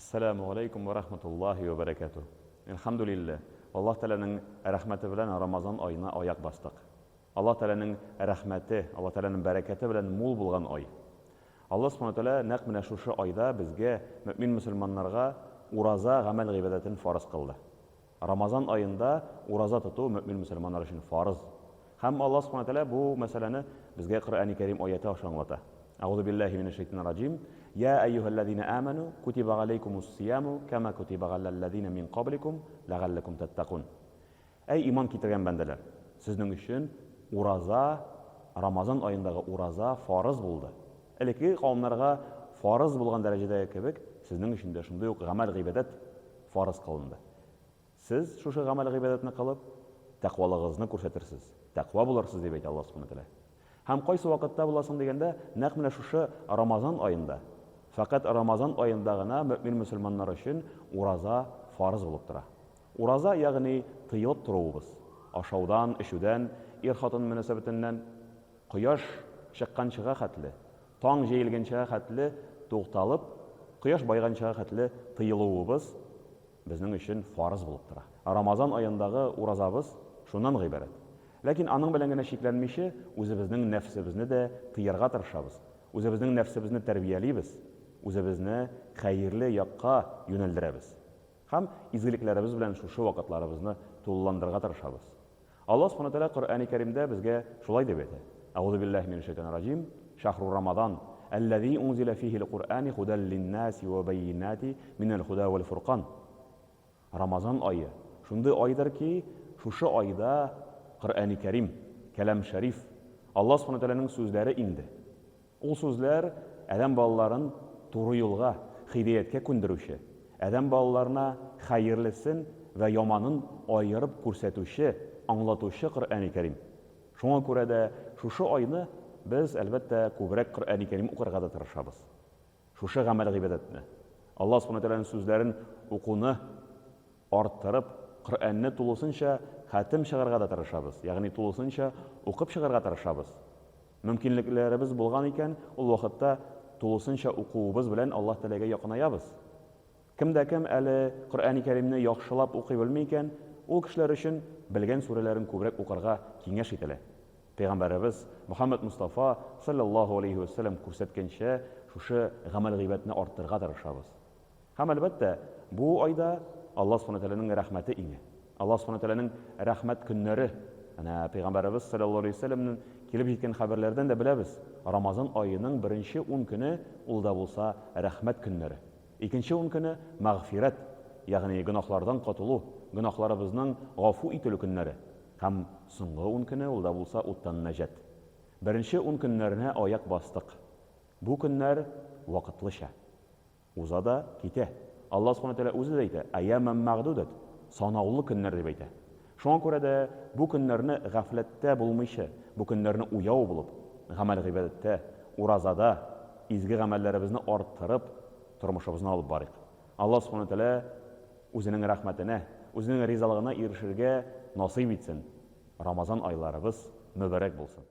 Ассаламу алейкум ва рахматуллахи ва баракатух. Элхамдулиллах. Аллаһ Тәаләнең рәхмәте белән Рамазан аена аяк бастык. Аллаһ Тәаләнең рәхмәте, Аллаһ Тәаләнең бәрәкәте белән мул булган ай. Аллаһ Субханаһу Тәалә нәкъ менә шушы айда безгә, мөмин мөселманнарга, ураза гамәл гыйбадәтен фарыз кылды. Рамазан аенда ураза тоту мөмин мөселманнар өчен фарыз. Һәм Аллаһ Субханаһу Тәалә бу мәсьәләне безгә Коръәни Кәрим аяты аша аңлата. Аузу биллаһи минеш шайтанир раҗим. يا أيها الذين آمنوا كتب عليكم الصيام كما كتب على الذين من قبلكم لعلكم تتقون. Эй иман китергән бәндәләр, сезнең өчен ураза, Рамазан аендагы ураза фарыз булды. Элекке кавымнарга фарыз булган дәрәҗәдә кебек, сезнең өчен дә шундый ук гамәл гыйбадәт фарыз кылынды. Сез шушы гамәл гыйбадәтне кылып, тәкъвалыгызны күрсәтерсез. Тәкъва булырсыз дип әйтә Аллаһ Субханаһу Тәалә. Һәм кайсы вакытта буласың дигәндә, нәкъ менә шушы Рамазан аенда, фақат Рамазан аенда гына мөмин мөселманнар өчен ураза фарыз булып тора. Ураза ягъни тыелып торуыбыз. Ашаудан, эчүдән, ир-хатын мөнәсәбәтеннән, кояш чыкканчыга хәтле, таң җәелгәнчегә хәтле тукталып, кояш байганчыга хәтле тыелуыбыз безнең өчен фарыз булып тора. Рамазан аендагы уразабыз шуннан гыйбарәт. Ләкин аның белән генә шикләнмичә, үзебезнең нәфсебезне дә тыярга тырышабыз. Үзебезнең нәфсебезне тәрбиялибез. Үзебезне хәерле якка юнәлдерәбез. Һәм изгелекләребез белән шушы вакытларыбызны тулыландырырга тырышабыз. Аллаһ Субханаһу Тәалә Коръәни Кәримдә безгә шулай дип әйтә. Аузу биллаһи минеш шайтанир раҗим. Шахру Рамадан аллази унзила фиһи ал-Qur'ан худан лин-наси ва байинати минал худа вал фуркан. Рамазан айы шундый айдыр ки, шушы айда Коръәни Кәрим, Кәлам Шәриф, Аллаһ Субханаһу Тәаләнең сүзләре инде. Ул сүзләр адәм балаларын туры юлга, хидаяткә күндерүче, адәм балаларына хәерлесен ва яманын аерып күрсәтүче, аңлатучы Коръәни Кәрим. Шуңа күрә дә шушы айны без әлбәттә күбрәк Коръәни Кәрим укырга да тырышабыз. Шушы гамәл гыйбадәтне, Аллаһ Субханаһу Тәаләнең сүзләрен укуны арттырып, Коръәнне тулысынча хәтем чыгарга да тырышабыз. Ягъни тулысынча укып чыгарга тырышабыз. Мөмкинлекләребез булган икән, ул вакытта тулысынча укуыбыз белән Аллаһ Тәаләгә якынаябыз. Кемдә кем әле Коръәни Кәримне яхшылап укый белми икән, ул кешеләр өчен белгән сүрәләрен күбрәк укырга киңәш ителә. Пәйгамбәребез Мөхәммәд Мустафа саллаллаһу алейхи ва саллям күрсәткәнчә, шушы гамәл гыйбадәтне арттырырга тырышабыз. Һәм әлбәттә, бу айда Аллаһ Субханаһу Тәаләнең рәхмәте иңе. Аллаһ Субханаһу Тәаләнең рәхмәт көннәре. Әнә Пәйгамбәребез саллаллаһу алейхи ва саллямның килеп җиткән хәбәрләрдән дә беләбез. Рамазан аеның беренче 10 көне ул да булса рәхмәт көннәре. Икенче 10 көне мәгъфирәт, ягъни гөнаһлардан катылу, гөнаһларыбызның гафу ителү көннәре. Һәм соңгы 10 көне ул да булса уттан нәҗат. Беренче 10 көннәренә аяк бастык. Бу көннәр вакытлыча. Уза да китә. Аллаһ Субханаһу Тәалә үзе дә әйтә: "Аяман мәгъдудат", санаулы көннәр дип әйтә. Шуңа күрә дә бу көннәрне гафләттә булмыйча, бу көннәрне уяу булып, гамәл гыйбадәттә, уразада, изге гамәлләребезне арттырып, тормышыбызны алып барыйк. Аллаһ Субханаһу Тәалә үзенең рәхмәтенә, үзенең ризалыгына ирешергә насыйп итсен. Рамазан айларыбыз мөбарәк булсын.